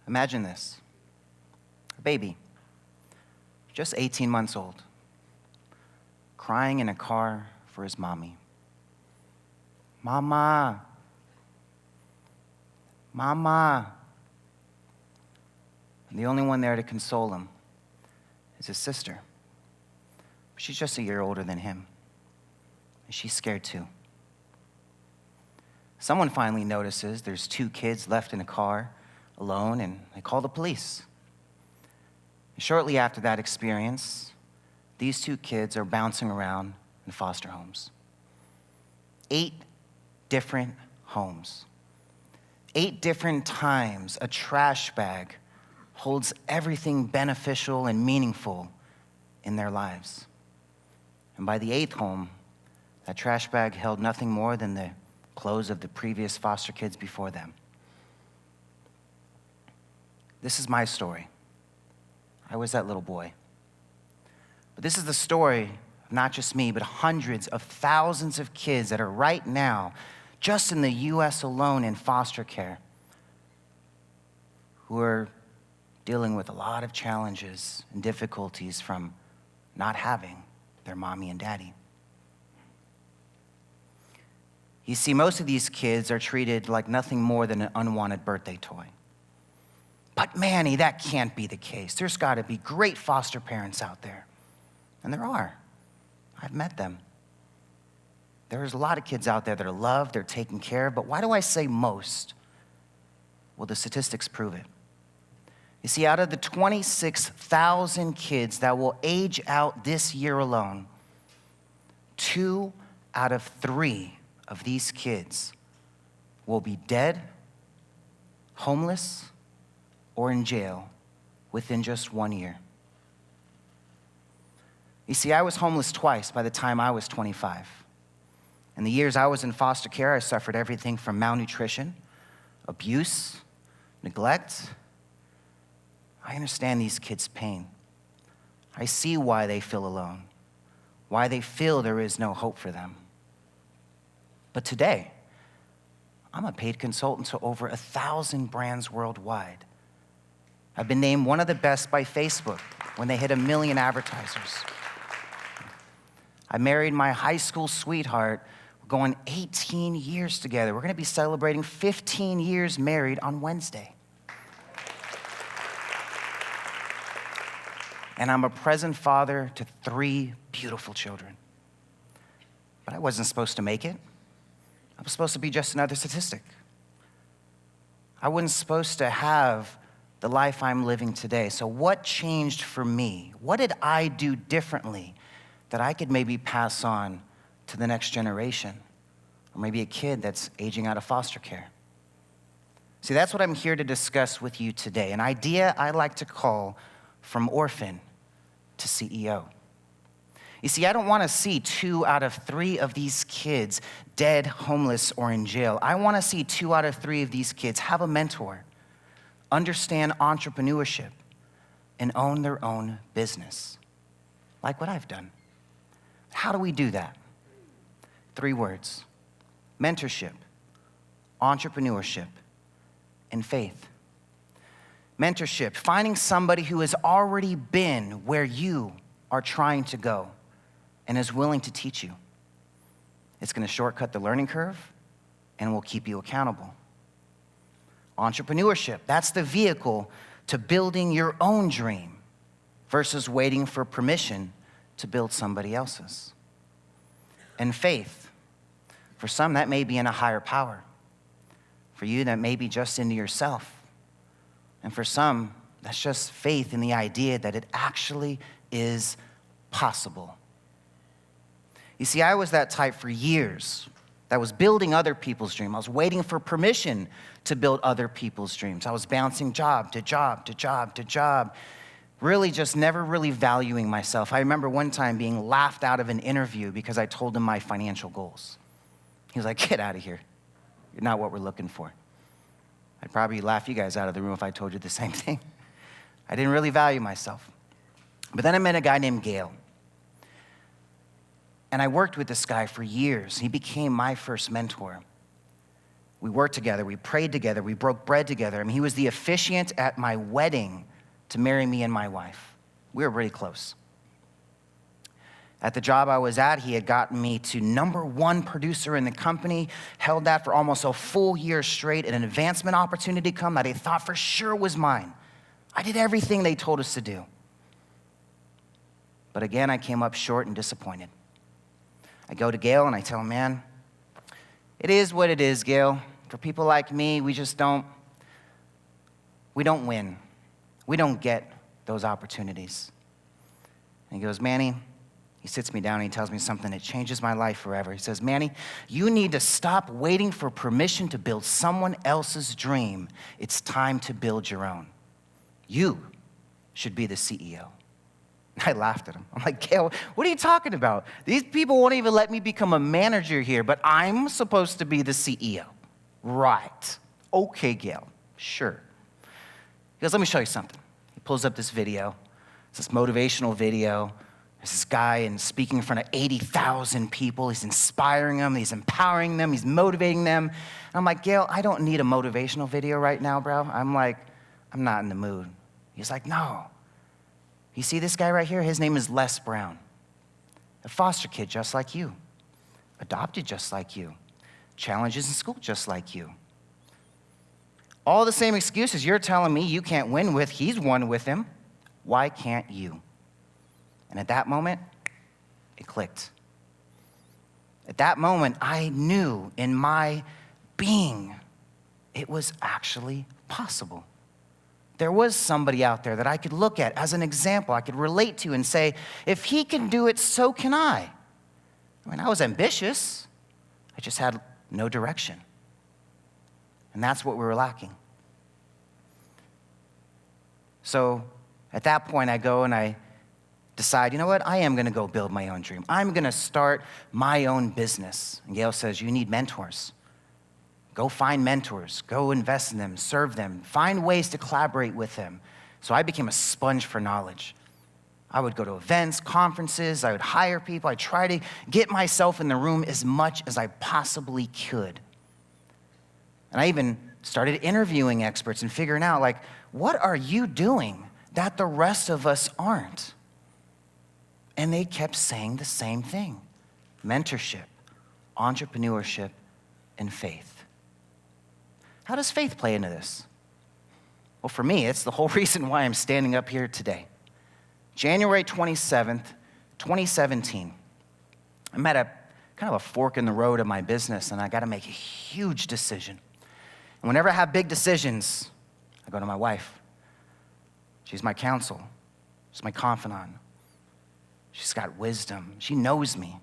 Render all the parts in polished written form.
Imagine this. A baby, just 18 months old, crying in a car for his mommy. Mama. Mama. And the only one there to console him is his sister. She's just a year older than him. And she's scared too. Someone finally notices there's 2 kids left in a car alone, and they call the police. And shortly after that experience, these 2 kids are bouncing around in foster homes. 8 different homes. 8 different times a trash bag holds everything beneficial and meaningful in their lives. And by the 8th home, that trash bag held nothing more than the clothes of the previous foster kids before them. This is my story. I was that little boy. But this is the story of not just me, but hundreds of thousands of kids that are right now, just in the U.S. alone in foster care, who are dealing with a lot of challenges and difficulties from not having their mommy and daddy. You see, most of these kids are treated like nothing more than an unwanted birthday toy. But Manny, that can't be the case. There's got to be great foster parents out there. And there are. I've met them. There's a lot of kids out there that are loved, they're taken care of, but why do I say most? Well, the statistics prove it. You see, out of the 26,000 kids that will age out this year alone, 2 out of 3 of these kids will be dead, homeless, or in jail within just 1 year. You see, I was homeless twice by the time I was 25. In the years I was in foster care, I suffered everything from malnutrition, abuse, neglect. I understand these kids' pain. I see why they feel alone, why they feel there is no hope for them. But today, I'm a paid consultant to over 1,000 brands worldwide. I've been named one of the best by Facebook when they hit 1 million advertisers. I married my high school sweetheart. We're going 18 years together. We're going to be celebrating 15 years married on Wednesday. And I'm a present father to 3 beautiful children. But I wasn't supposed to make it. I was supposed to be just another statistic. I wasn't supposed to have the life I'm living today. So what changed for me? What did I do differently that I could maybe pass on to the next generation? Or maybe a kid that's aging out of foster care. See, that's what I'm here to discuss with you today. An idea I like to call from orphan to CEO. You see, I don't want to see 2 out of 3 of these kids dead, homeless, or in jail. I want to see 2 out of 3 of these kids have a mentor, understand entrepreneurship, and own their own business, like what I've done. How do we do that? 3 words: mentorship, entrepreneurship, and faith. Mentorship, finding somebody who has already been where you are trying to go and is willing to teach you. It's going to shortcut the learning curve and will keep you accountable. Entrepreneurship, that's the vehicle to building your own dream versus waiting for permission to build somebody else's. And faith, for some that may be in a higher power. For you, that may be just into yourself. And for some, that's just faith in the idea that it actually is possible. You see, I was that type for years that was building other people's dreams. I was waiting for permission to build other people's dreams. I was bouncing job to job to job to job, really just never really valuing myself. I remember one time being laughed out of an interview because I told him my financial goals. He was like, "Get out of here. You're not what we're looking for." I'd probably laugh you guys out of the room if I told you the same thing. I didn't really value myself. But then I met a guy named Gail. And I worked with this guy for years. He became my first mentor. We worked together. We prayed together. We broke bread together. I mean, he was the officiant at my wedding to marry me and my wife. We were really close. At the job I was at, he had gotten me to #1 producer in the company, held that for almost a full year straight, and an advancement opportunity come that I thought for sure was mine. I did everything they told us to do. But again, I came up short and disappointed. I go to Gail and I tell him, man, it is what it is, Gail. For people like me, we don't win. We don't get those opportunities. And he goes, Manny, he sits me down and he tells me something that changes my life forever. He says, Manny, you need to stop waiting for permission to build someone else's dream. It's time to build your own. You should be the CEO. I laughed at him. I'm like, Gail, what are you talking about? These people won't even let me become a manager here, but I'm supposed to be the CEO. Right. Okay, Gail. Sure. He goes, let me show you something. He pulls up this video. It's this motivational video. There's this guy and speaking in front of 80,000 people. He's inspiring them. He's empowering them. He's motivating them. And I'm like, Gail, I don't need a motivational video right now, bro. I'm not in the mood. He's like, no. You see this guy right here? His name is Les Brown. A foster kid just like you. Adopted just like you. Challenges in school just like you. All the same excuses you're telling me you can't win with, he's won with him. Why can't you? And at that moment, it clicked. At that moment, I knew in my being it was actually possible. There was somebody out there that I could look at as an example, I could relate to and say, if he can do it, so can I. I mean, I was ambitious. I just had no direction. And that's what we were lacking. So at that point, I go and I decide, you know what? I am going to go build my own dream. I'm going to start my own business. And Gail says, you need mentors. Go find mentors. Go invest in them. Serve them. Find ways to collaborate with them. So I became a sponge for knowledge. I would go to events, conferences. I would hire people. I'd try to get myself in the room as much as I possibly could. And I even started interviewing experts and figuring out, like, what are you doing that the rest of us aren't? And they kept saying the same thing: mentorship, entrepreneurship, and faith. How does faith play into this? Well, for me, it's the whole reason why I'm standing up here today. January 27th, 2017, I'm at a kind of a fork in the road of my business, and I got to make a huge decision. And whenever I have big decisions, I go to my wife. She's my counsel. She's my confidant. She's got wisdom. She knows me.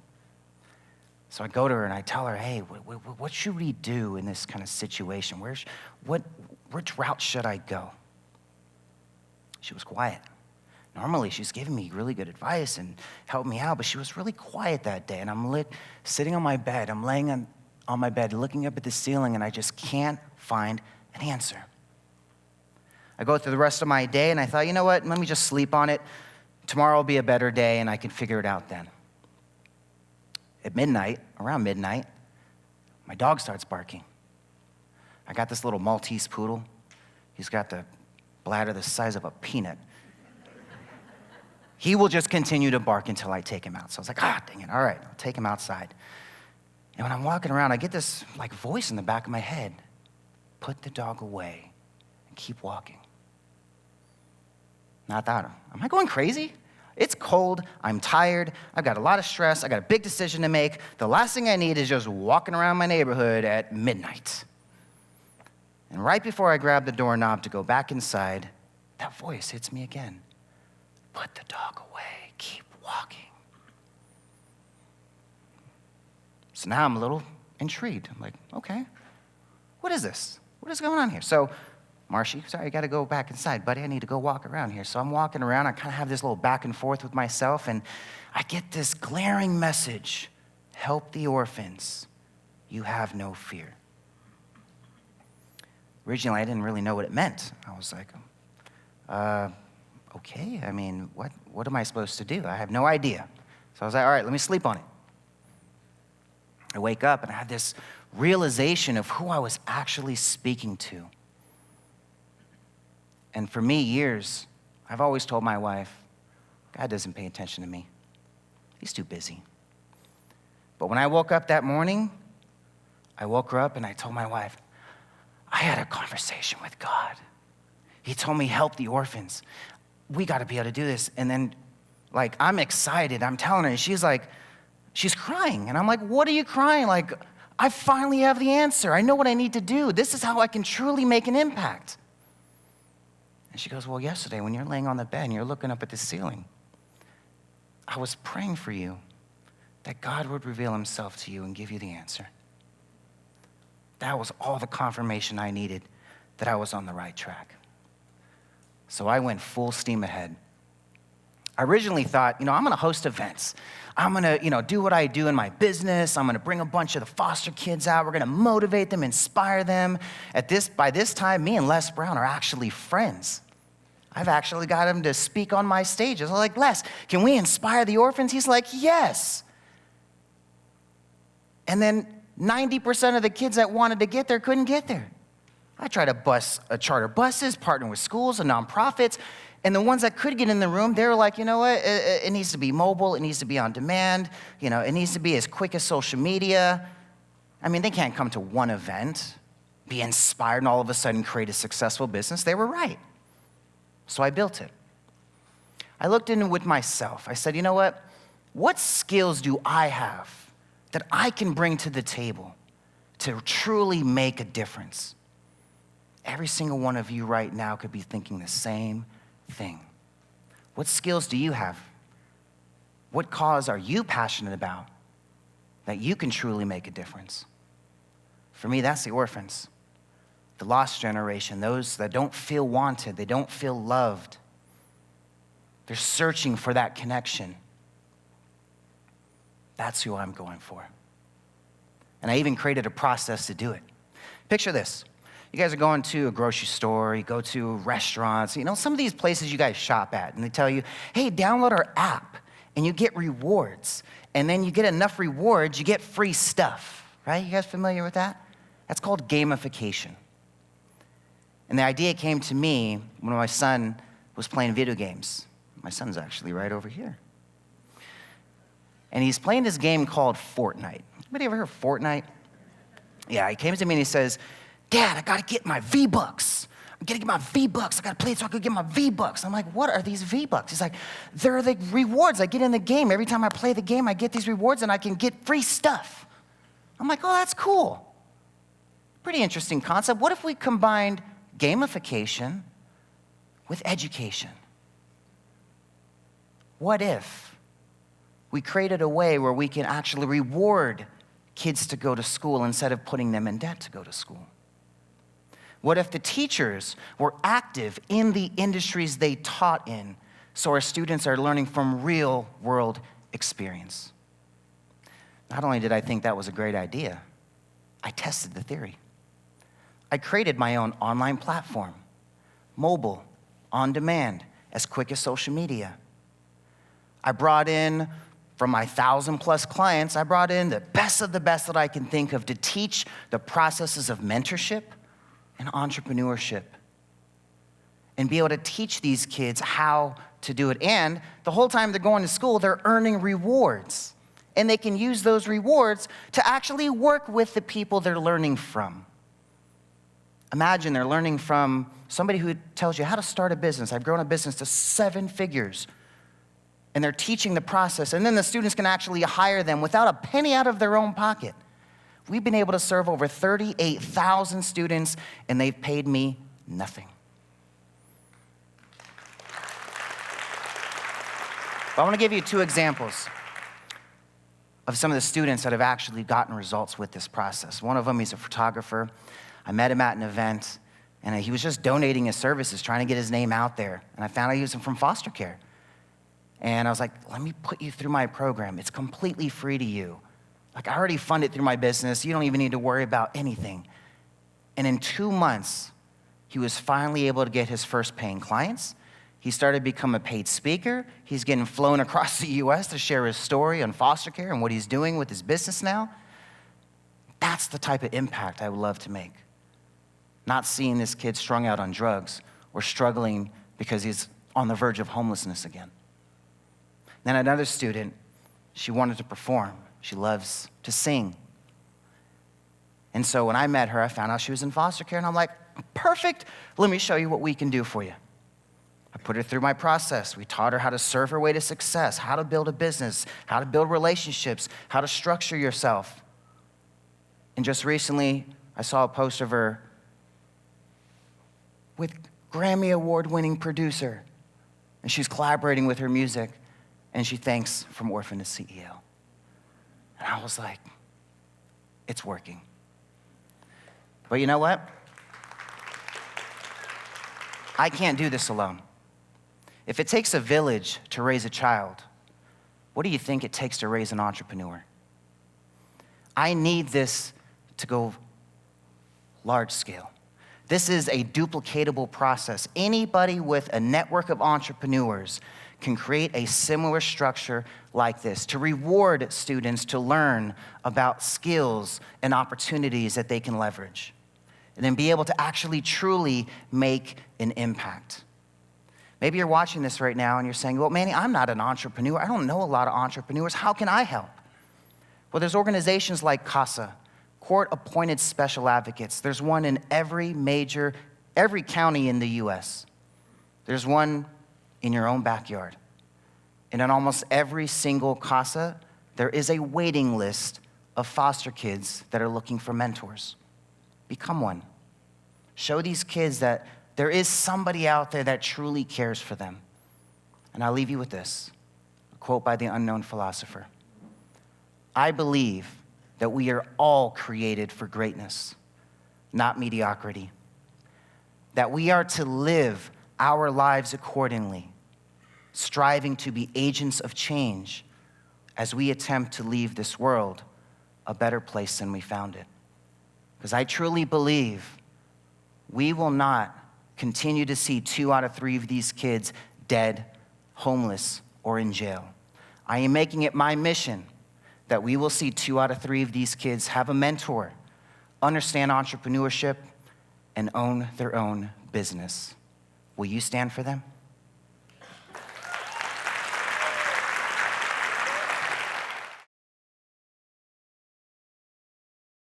So I go to her and I tell her, hey, what should we do in this kind of situation? Which route should I go? She was quiet. Normally, she's giving me really good advice and helped me out, but she was really quiet that day. And I'm sitting on my bed. I'm laying on my bed, looking up at the ceiling, and I just can't find an answer. I go through the rest of my day, and I thought, you know what? Let me just sleep on it. Tomorrow will be a better day, and I can figure it out then. At midnight, around midnight, my dog starts barking. I got this little Maltese poodle. He's got the bladder the size of a peanut. He will just continue to bark until I take him out. So I was like, dang it, all right, I'll take him outside. And when I'm walking around, I get this like voice in the back of my head: put the dog away and keep walking. Now I thought, am I going crazy? It's cold, I'm tired, I've got a lot of stress, I got a big decision to make. The last thing I need is just walking around my neighborhood at midnight. And right before I grab the doorknob to go back inside, that voice hits me again. Put the dog away, keep walking. So now I'm a little intrigued. I'm like, okay, what is this? What is going on here? So, Marshy, sorry, I got to go back inside, buddy. I need to go walk around here. So I'm walking around. I kind of have this little back and forth with myself, and I get this glaring message: help the orphans. You have no fear. Originally, I didn't really know what it meant. I was like, okay, I mean, what am I supposed to do? I have no idea. So I was like, all right, let me sleep on it. I wake up and I have this realization of who I was actually speaking to. And for me, years, I've always told my wife, God doesn't pay attention to me. He's too busy. But when I woke up that morning, I woke her up and I told my wife, I had a conversation with God. He told me, help the orphans. We got to be able to do this. And then, like, I'm excited. I'm telling her, and she's like, she's crying. And I'm like, what are you crying? Like, I finally have the answer. I know what I need to do. This is how I can truly make an impact. And she goes, well, yesterday when you're laying on the bed and you're looking up at the ceiling, I was praying for you that God would reveal himself to you and give you the answer. That was all the confirmation I needed that I was on the right track. So I went full steam ahead. I originally thought, I'm gonna host events. I'm gonna, do what I do in my business. I'm gonna bring a bunch of the foster kids out. We're gonna motivate them, inspire them. By this time, me and Les Brown are actually friends. I've actually got him to speak on my stages. I'm like, Les, can we inspire the orphans? He's like, yes. And then 90% of the kids that wanted to get there couldn't get there. I tried to charter buses, partner with schools and nonprofits, and the ones that could get in the room, they were like, you know what, it needs to be mobile, it needs to be on demand, it needs to be as quick as social media. I mean, they can't come to one event, be inspired, and all of a sudden create a successful business. They were right. So I built it. I looked in with myself. I said, you know what skills do I have that I can bring to the table to truly make a difference? Every single one of you right now could be thinking the same thing. What skills do you have? What cause are you passionate about that you can truly make a difference? For me, that's the orphans, the lost generation, those that don't feel wanted, they don't feel loved. They're searching for that connection. That's who I'm going for. And I even created a process to do it. Picture this. You guys are going to a grocery store, you go to restaurants, some of these places you guys shop at, and they tell you, hey, download our app, and you get rewards. And then you get enough rewards, you get free stuff, right? You guys familiar with that? That's called gamification. And the idea came to me when my son was playing video games. My son's actually right over here. And he's playing this game called Fortnite. Anybody ever heard of Fortnite? Yeah, he came to me and he says, Dad, I gotta get my V-Bucks. I'm gonna get my V-Bucks. I gotta play it so I could get my V-Bucks. I'm like, what are these V-Bucks? He's like, they're the rewards I get in the game. Every time I play the game, I get these rewards and I can get free stuff. I'm like, oh, that's cool. Pretty interesting concept. What if we combined gamification with education? What if we created a way where we can actually reward kids to go to school instead of putting them in debt to go to school? What if the teachers were active in the industries they taught in so our students are learning from real world experience? Not only did I think that was a great idea, I tested the theory. I created my own online platform, mobile, on demand, as quick as social media. I brought in, from my 1,000+ clients, I brought in the best of the best that I can think of to teach the processes of mentorship and entrepreneurship and be able to teach these kids how to do it. And the whole time they're going to school, they're earning rewards. And they can use those rewards to actually work with the people they're learning from. Imagine they're learning from somebody who tells you how to start a business. I've grown a business to 7 figures. And they're teaching the process. And then the students can actually hire them without a penny out of their own pocket. We've been able to serve over 38,000 students, and they've paid me nothing. But I want to give you 2 examples of some of the students that have actually gotten results with this process. One of them, he's a photographer. I met him at an event, and he was just donating his services, trying to get his name out there. And I found out he was from foster care. And I was like, let me put you through my program. It's completely free to you. Like, I already fund it through my business. You don't even need to worry about anything. And in 2 months, he was finally able to get his first paying clients. He started to become a paid speaker. He's getting flown across the U.S. to share his story on foster care and what he's doing with his business now. That's the type of impact I would love to make. Not seeing this kid strung out on drugs or struggling because he's on the verge of homelessness again. Then another student, she wanted to perform. She loves to sing. And so when I met her, I found out she was in foster care, and I'm like, perfect, let me show you what we can do for you. I put her through my process. We taught her how to serve her way to success, how to build a business, how to build relationships, how to structure yourself. And just recently, I saw a post of her with Grammy Award-winning producer, and she's collaborating with her music, and she thanks From Orphan to CEO. And I was like, it's working. But you know what? I can't do this alone. If it takes a village to raise a child, what do you think it takes to raise an entrepreneur? I need this to go large scale. This is a duplicatable process. Anybody with a network of entrepreneurs can create a similar structure like this to reward students to learn about skills and opportunities that they can leverage, and then be able to actually truly make an impact. Maybe you're watching this right now and you're saying, well, Manny, I'm not an entrepreneur. I don't know a lot of entrepreneurs. How can I help? Well, there's organizations like CASA, Court-Appointed Special Advocates. There's one in every county in the U.S. There's one in your own backyard. And in almost every single CASA, there is a waiting list of foster kids that are looking for mentors. Become one. Show these kids that there is somebody out there that truly cares for them. And I'll leave you with this, a quote by the unknown philosopher. I believe that we are all created for greatness, not mediocrity. That we are to live our lives accordingly, striving to be agents of change as we attempt to leave this world a better place than we found it. Because I truly believe we will not continue to see 2 out of 3 of these kids dead, homeless, or in jail. I am making it my mission that we will see 2 out of 3 of these kids have a mentor, understand entrepreneurship, and own their own business. Will you stand for them?